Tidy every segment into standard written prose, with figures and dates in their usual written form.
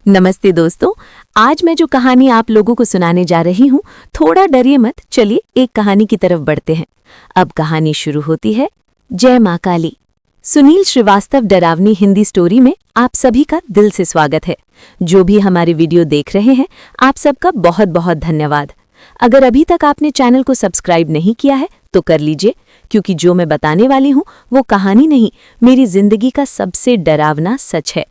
नमस्ते दोस्तों, आज मैं जो कहानी आप लोगों को सुनाने जा रही हूँ, थोड़ा डरिए मत। चलिए एक कहानी की तरफ बढ़ते हैं। अब कहानी शुरू होती है। जय माँ काली। सुनील श्रीवास्तव डरावनी हिंदी स्टोरी में आप सभी का दिल से स्वागत है। जो भी हमारी वीडियो देख रहे हैं, आप सबका बहुत बहुत धन्यवाद। अगर अभी तक आपने चैनल को सब्सक्राइब नहीं किया है तो कर लीजिए, क्योंकि जो मैं बताने वाली हूँ वो कहानी नहीं, मेरी जिंदगी का सबसे डरावना सच है।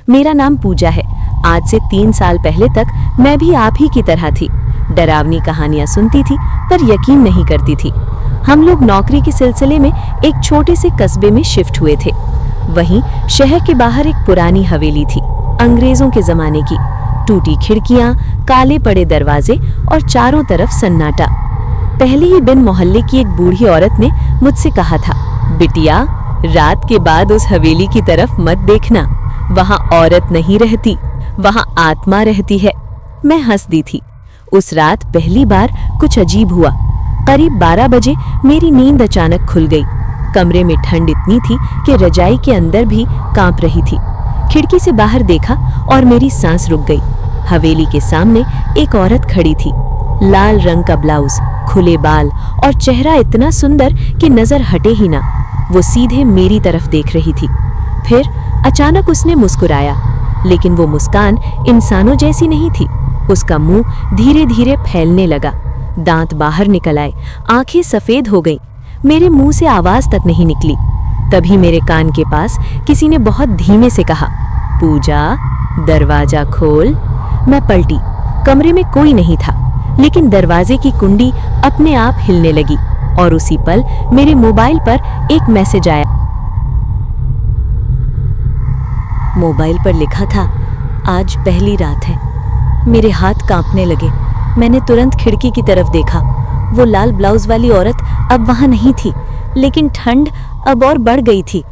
मेरा नाम पूजा है। आज से 3 साल पहले तक मैं भी आप ही की तरह थी। डरावनी कहानियां सुनती थी पर यकीन नहीं करती थी। हम लोग नौकरी के सिलसिले में एक छोटे से कस्बे में शिफ्ट हुए थे। वहीं शहर के बाहर एक पुरानी हवेली थी, अंग्रेजों के जमाने की। टूटी खिड़कियां, काले पड़े दरवाजे और चारों तरफ सन्नाटा। पहले ही दिन मोहल्ले की एक बूढ़ी औरत ने मुझसे कहा था, बिटिया, रात के बाद उस हवेली की तरफ मत देखना, वहां औरत नहीं रहती, वहां आत्मा रहती है। मैं हंस दी थी। उस रात पहली बार कुछ अजीब हुआ। करीब 12 बजे मेरी नींद अचानक खुल गई। कमरे में ठंड इतनी थी कि रजाई के अंदर भी कांप रही थी। खिड़की से बाहर देखा और मेरी सांस रुक गई। हवेली के सामने एक औरत खड़ी थी। लाल रंग का ब्लाउज, खुले बाल और चेहरा इतना सुंदर कि नजर हटे ही ना। वो सीधे मेरी तरफ देख रही थी। फिर अचानक उसने मुस्कुराया, लेकिन वो मुस्कान इंसानों जैसी नहीं थी। उसका मुंह धीरे धीरे फैलने लगा, दांत बाहर निकल आए, आंखें सफेद हो गईं। मेरे मुंह से आवाज तक नहीं निकली। तभी मेरे कान के पास किसी ने बहुत धीमे से कहा, पूजा, दरवाजा खोल। मैं पलटी। कमरे में कोई नहीं था, लेकिन दरवाजे की कुंडी अपने आप हिलने लगी और उसी पल मेरे मोबाइल पर एक मैसेज आया। मोबाइल पर लिखा था, आज पहली रात है। मेरे हाथ कांपने लगे। मैंने तुरंत खिड़की की तरफ देखा। वो लाल ब्लाउज वाली औरत अब वहां नहीं थी, लेकिन ठंड अब और बढ़ गई थी।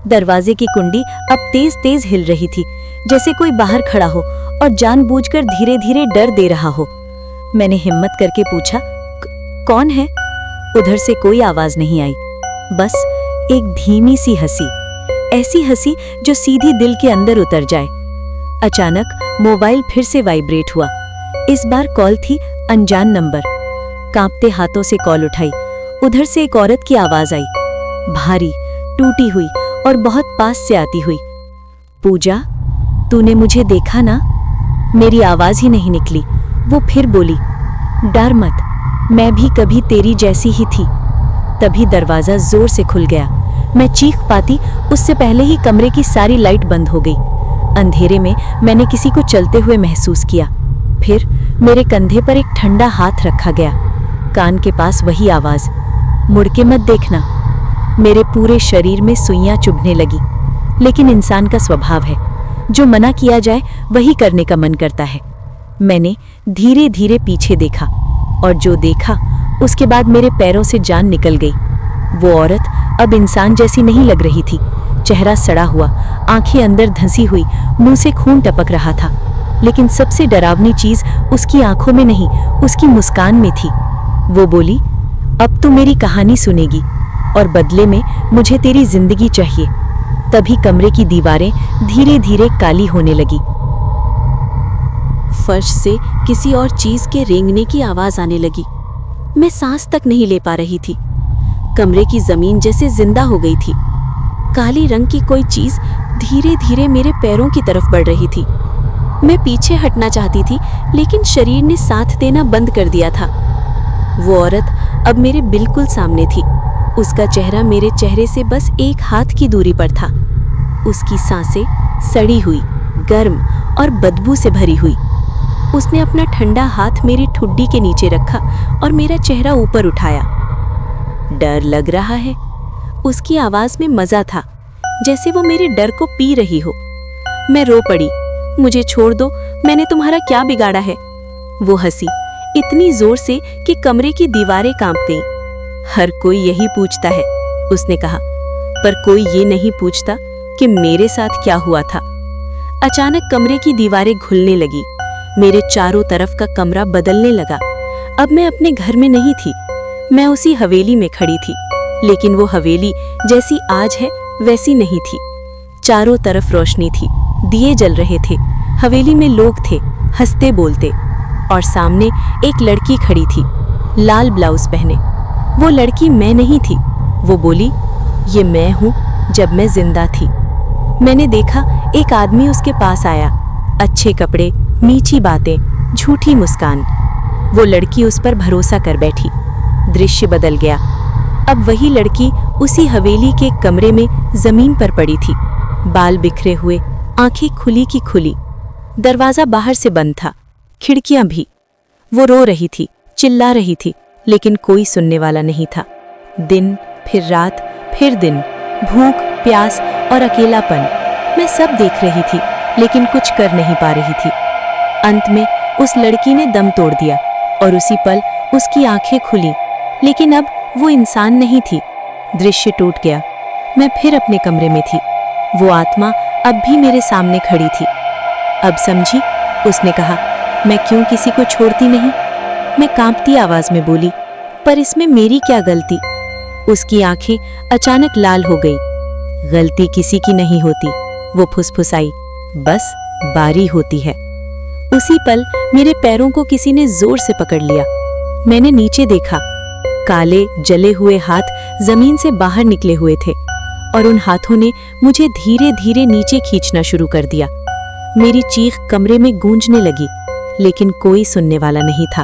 दरवाजे की कुंडी अब तेज तेज हिल रही थी, जैसे कोई बाहर खड़ा हो और जानबूझकर धीरे धीरे डर दे रहा हो। मैंने हिम्मत करके पूछा, कौन है? उधर से कोई आवाज नहीं आई, बस एक धीमी सी हंसी, ऐसी हंसी जो सीधी दिल के अंदर उतर जाए। अचानक मोबाइल फिर से वाइब्रेट हुआ। इस बार कॉल थी अनजान नंबर। कांपते हाथों से कॉल उठाई। उधर से एक औरत की आवाज आई, भारी, टूटी हुई और बहुत पास से आती हुई। पूजा, तूने मुझे देखा ना? मेरी आवाज ही नहीं निकली। वो फिर बोली, डर मत, मैं भी कभी तेरी जैसी ही थी। तभी दरवाजा जोर से खुल गया। मैं चीख पाती उससे पहले ही कमरे की सारी लाइट बंद हो गई। अंधेरे में मैंने किसी को चलते हुए महसूस किया। फिर मेरे कंधे पर एक ठंडा हाथ रखा गया। कान के पास वही आवाज, मुड़ के मत देखना। मेरे पूरे शरीर में सुइयां चुभने लगी, लेकिन इंसान का स्वभाव है, जो मना किया जाए वही करने का मन करता है। मैंने धीरे धीरे पीछे देखा और जो देखा उसके बाद मेरे पैरों से जान निकल गई। वो औरत अब इंसान जैसी नहीं लग रही थी। चेहरा सड़ा हुआ, आंखें अंदर धंसी हुई, मुंह से खून टपक रहा था। लेकिन सबसे डरावनी चीज उसकी आंखों में नहीं, उसकी मुस्कान में थी। वो बोली, अब तू मेरी कहानी सुनेगी और बदले में मुझे तेरी जिंदगी चाहिए। तभी कमरे की दीवारें धीरे धीरे काली होने लगी। फर्श से किसी और चीज के रेंगने की आवाज आने लगी। मैं सांस तक नहीं ले पा रही थी। कमरे की जमीन जैसे जिंदा हो गई थी। काली रंग की कोई चीज धीरे धीरे मेरे पैरों की तरफ बढ़ रही थी। मैं पीछे हटना चाहती थी, लेकिन शरीर ने साथ देना बंद कर दिया था। वो औरत अब मेरे बिल्कुल सामने थी। उसका चेहरा मेरे चेहरे से बस एक हाथ की दूरी पर था। उसकी सांसें सड़ी हुई, गर्म और बदबू से भरी हुई। उसने अपना ठंडा हाथ मेरी ठुड्डी के नीचे रखा और मेरा चेहरा ऊपर उठाया। डर लग रहा है? उसकी आवाज में मजा था, जैसे वो मेरे डर को पी रही हो। मैं रो पड़ी, मुझे छोड़ दो, मैंने तुम्हारा क्या बिगाड़ा है? वो हंसी इतनी जोर से कि कमरे की दीवारें कांप गईं। हर कोई यही पूछता है, उसने कहा, पर कोई ये नहीं पूछता कि मेरे साथ क्या हुआ था। अचानक कमरे की दीवारें घुलने लगी। मेरे चारों तरफ का कमरा बदलने लगा। अब मैं अपने घर में नहीं थी, मैं उसी हवेली में खड़ी थी। लेकिन वो हवेली जैसी आज है वैसी नहीं थी। चारों तरफ रोशनी थी, दिए जल रहे थे, हवेली में लोग थे, हंसते बोलते, और सामने एक लड़की खड़ी थी, लाल ब्लाउज पहने। वो लड़की मैं नहीं थी। वो बोली, ये मैं हूँ जब मैं जिंदा थी। मैंने देखा एक आदमी उसके पास आया, अच्छे कपड़े, मीठी बातें, झूठी मुस्कान। वो लड़की उस पर भरोसा कर बैठी। दृश्य बदल गया। अब वही लड़की उसी हवेली के कमरे में जमीन पर पड़ी थी, बाल बिखरे हुए, आंखें खुली की खुली। दरवाजा बाहर से बंद था, खिड़कियां भी। वो रो रही थी, चिल्ला रही थी, लेकिन कोई सुनने वाला नहीं था। दिन, फिर रात, फिर दिन, भूख, प्यास और अकेलापन। मैं सब देख रही थी, लेकिन कुछ कर नहीं पा रही थी। अंत में उस लड़की ने दम तोड़ दिया और उसी पल उसकी आंखें खुली, लेकिन अब वो इंसान नहीं थी। दृश्य टूट गया। मैं फिर अपने कमरे में थी। वो आत्मा अब भी मेरे सामने खड़ी थी। अब समझी, उसने कहा, मैं क्यों किसी को छोड़ती नहीं? मैं कांपती आवाज में बोली, पर इसमें मेरी क्या गलती? उसकी आंखें अचानक लाल हो गई। गलती किसी की नहीं होती, वो फुसफुसाई, बस बारी होती है। उसी पल मेरे पैरों को किसी ने जोर से पकड़ लिया। मैंने नीचे देखा। काले जले हुए हाथ जमीन से बाहर निकले हुए थे और उन हाथों ने मुझे धीरे धीरे नीचे खींचना शुरू कर दिया। मेरी चीख कमरे में गूंजने लगी, लेकिन कोई सुनने वाला नहीं था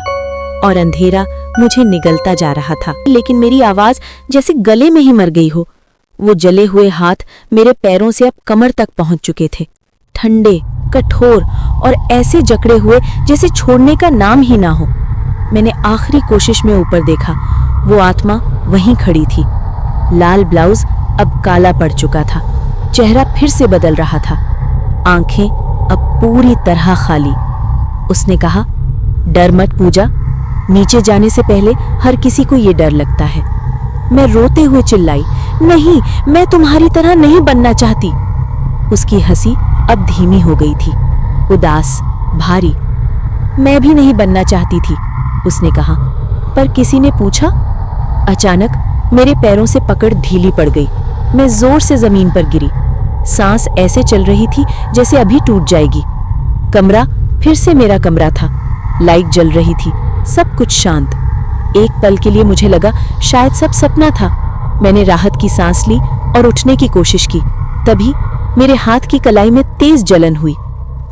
और अंधेरा मुझे निगलता जा रहा था। लेकिन मेरी आवाज जैसे गले में ही मर गई हो। वो जले हुए हाथ मेरे पैरों से अब कमर तक पहुंच चुके थे, ठंडे, कठोर और ऐसे जकड़े हुए जैसे छोड़ने का नाम ही ना हो। मैंने आखिरी कोशिश में ऊपर देखा। वो आत्मा वहीं खड़ी थी। लाल ब्लाउज अब काला पड़ चुका था, चेहरा फिर से बदल रहा था, आंखें अब पूरी तरह खाली। उसने कहा, डर मत पूजा, नीचे जाने से पहले हर किसी को ये डर लगता है। मैं रोते हुए चिल्लाई, नहीं, मैं तुम्हारी तरह नहीं बनना चाहती। उसकी हंसी अब धीमी हो गई थी, उदास, भारी। मैं भी नहीं बनना चाहती थी, उसने कहा, पर किसी ने पूछा? अचानक मेरे पैरों से पकड़ ढीली पड़ गई। मैं जोर से जमीन पर गिरी। सांस ऐसे चल रही थी जैसे अभी टूट जाएगी। कमरा फिर से मेरा कमरा था। लाइट जल रही थी, सब कुछ शांत। एक पल के लिए मुझे लगा शायद सब सपना था। मैंने राहत की सांस ली और उठने की कोशिश की। तभी मेरे हाथ की कलाई में तेज जलन हुई।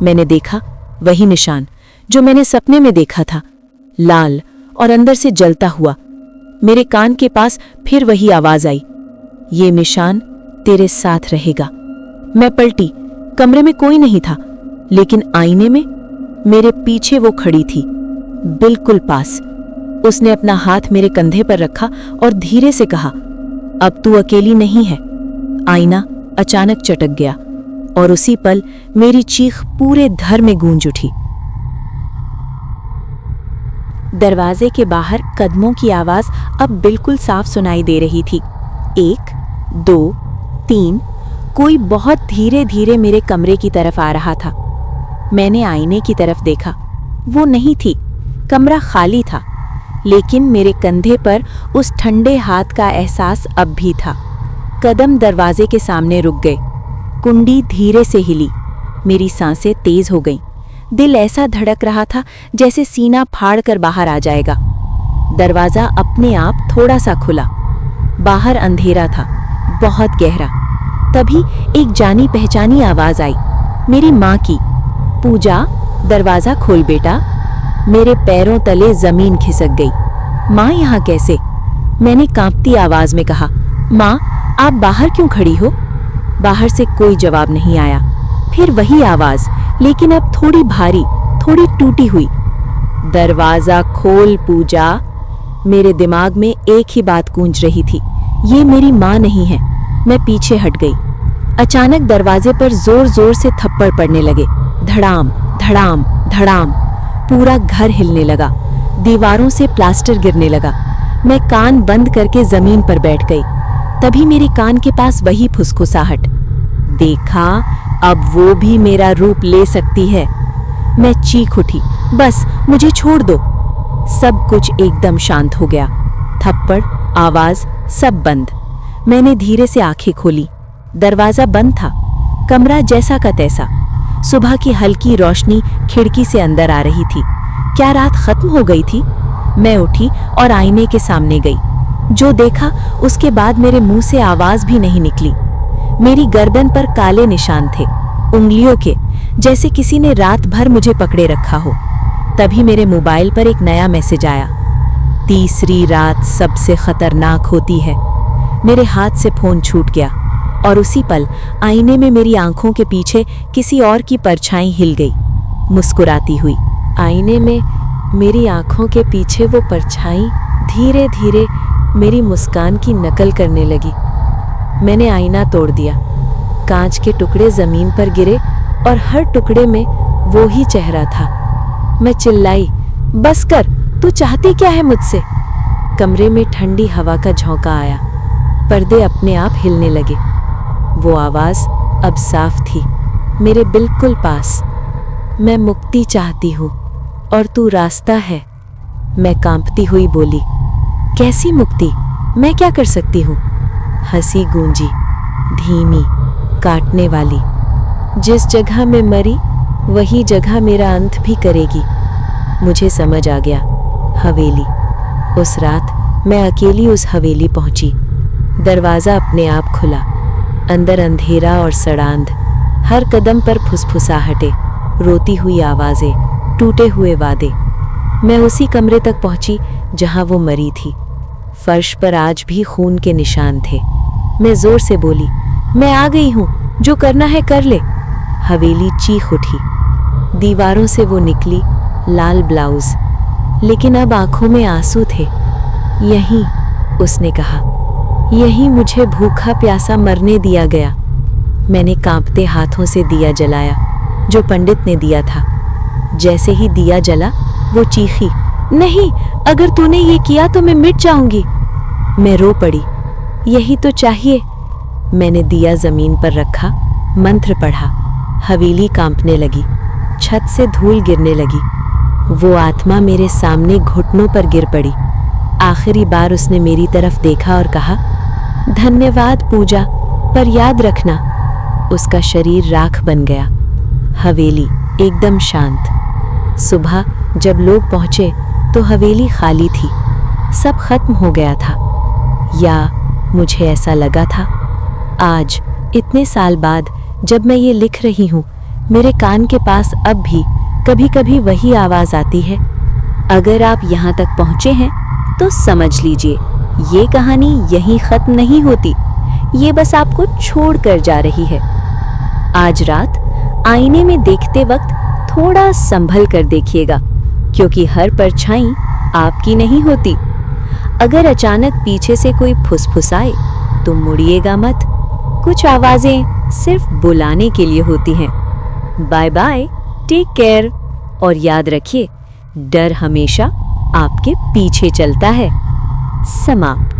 मैंने देखा वही निशान जो मैंने सपने में देखा था, लाल और अंदर से जलता हुआ। मेरे कान के पास फिर वही आवाज आई, ये निशान तेरे साथ रहेगा। मैं पलटी। कमरे में कोई नहीं था, लेकिन आईने में मेरे पीछे वो खड़ी थी, बिल्कुल पास। उसने अपना हाथ मेरे कंधे पर रखा और धीरे से कहा, अब तू अकेली नहीं है। आईना अचानक चटक गया और उसी पल मेरी चीख पूरे घर में गूंज उठी। दरवाजे के बाहर कदमों की आवाज अब बिल्कुल साफ सुनाई दे रही थी। 1, 2, 3। कोई बहुत धीरे धीरे मेरे कमरे की तरफ आ रहा था। मैंने आईने की तरफ देखा। वो नहीं थी, कमरा खाली था, लेकिन मेरे कंधे पर उस ठंडे हाथ का एहसास अब भी था। कदम दरवाजे के सामने रुक गए। कुंडी धीरे से हिली। मेरी सांसें तेज हो गईं। दिल ऐसा धड़क रहा था जैसे सीना फाड़कर बाहर आ जाएगा। दरवाजा अपने आप थोड़ा सा खुला। बाहर अंधेरा था, बहुत गहरा। तभी एक जानी पहचानी आवाज आई, मेरी माँ की। पूजा, दरवाजा खोल बेटा। मेरे पैरों तले जमीन खिसक गई। माँ यहाँ कैसे? मैंने कांपती आवाज में कहा, माँ आप बाहर क्यों खड़ी हो? बाहर से कोई जवाब नहीं आया। फिर वही आवाज, लेकिन अब थोड़ी भारी, थोड़ी टूटी हुई। दरवाजा खोल पूजा। मेरे दिमाग में एक ही बात गूंज रही थी, ये मेरी माँ नहीं है। मैं पीछे हट गई। अचानक दरवाजे पर जोर जोर से थप्पड़ पड़ने लगे, धड़ाम धड़ाम धड़ाम। पूरा घर हिलने लगा, दीवारों से प्लास्टर गिरने लगा। मैं कान बंद करके जमीन पर बैठ गई। तभी मेरे कान के पास वही फुसफुसाहट, देखा अब वो भी मेरा रूप ले सकती है। मैं चीख उठी, बस मुझे छोड़ दो। सब कुछ एकदम शांत हो गया। थप्पड़, आवाज, सब बंद। मैंने धीरे से आंखें खोली। दरवाजा बंद था, कमरा जैसा का तैसा। सुबह की हल्की रोशनी खिड़की से अंदर आ रही थी। क्या रात खत्म हो गई थी? मैं उठी और आईने के सामने गई। जो देखा उसके बाद मेरे मुंह से आवाज भी नहीं निकली। मेरी गर्दन पर काले निशान थे, उंगलियों के, जैसे किसी ने रात भर मुझे पकड़े रखा हो। तभी मेरे मोबाइल पर एक नया मैसेज आया, तीसरी रात सबसे खतरनाक होती है। मेरे हाथ से फोन छूट गया और उसी पल आईने में मेरी आंखों के पीछे किसी और की परछाई हिल गई, मुस्कुराती हुई। आईने में मेरी आंखों के पीछे वो परछाई धीरे धीरे मेरी मुस्कान की नकल करने लगी। मैंने आईना तोड़ दिया। कांच के टुकड़े जमीन पर गिरे और हर टुकड़े में वो ही चेहरा था। मैं चिल्लाई, बस कर, तू चाहती क्या है मुझसे? कमरे में ठंडी हवा का झोंका आया। पर्दे अपने आप हिलने लगे। वो आवाज अब साफ थी, मेरे बिल्कुल पास। मैं मुक्ति चाहती हूँ और तू रास्ता है। मैं कांपती हुई बोली, कैसी मुक्ति? मैं क्या कर सकती हूँ? हंसी गूंजी, धीमी, काटने वाली। जिस जगह मैं मरी वही जगह मेरा अंत भी करेगी। मुझे समझ आ गया, हवेली। उस रात मैं अकेली उस हवेली पहुंची। दरवाज़ा अपने आप खुला। अंदर अंधेरा और सड़ांध। हर कदम पर फुसफुसाहटें, रोती हुई आवाज़ें, टूटे हुए वादे। मैं उसी कमरे तक पहुंची जहां वो मरी थी। फर्श पर आज भी खून के निशान थे। मैं जोर से बोली, मैं आ गई हूँ, जो करना है कर ले। हवेली चीख उठी। दीवारों से वो निकली, लाल ब्लाउज, लेकिन अब आंखों में आंसू थे। यहीं, उसने कहा, यहीं मुझे भूखा प्यासा मरने दिया गया। मैंने कांपते हाथों से दिया जलाया, जो पंडित ने दिया था। जैसे ही दिया जला, वो चीखी, नहीं, अगर तूने ये किया तो मैं मिट जाऊंगी। मैं रो पड़ी। यही तो चाहिए। मैंने दिया जमीन पर रखा, मंत्र पढ़ा। हवेली कांपने लगी, छत से धूल गिरने लगी। वो आत्मा मेरे सामने घुटनों पर गिर पड़ी। आखिरी बार उसने मेरी तरफ देखा और कहा, धन्यवाद पूजा, पर याद रखना। उसका शरीर राख बन गया। हवेली एकदम शांत। सुबह जब लोग पहुंचे तो हवेली खाली थी। सब खत्म हो गया था, या मुझे ऐसा लगा था। आज इतने साल बाद जब मैं ये लिख रही हूँ, मेरे कान के पास अब भी कभी कभी वही आवाज आती है। अगर आप यहाँ तक पहुँचे हैं तो समझ लीजिए, ये कहानी यहीं खत्म नहीं होती। ये बस आपको छोड़ कर जा रही है। आज रात आईने में देखते वक्त थोड़ा संभल कर देखिएगा, क्योंकि हर परछाई आपकी नहीं होती। अगर अचानक पीछे से कोई फुसफुसाए तो मुड़िएगा मत। कुछ आवाजें सिर्फ बुलाने के लिए होती हैं। बाय बाय, टेक केयर, और याद रखिए, डर हमेशा आपके पीछे चलता है। समाप्त।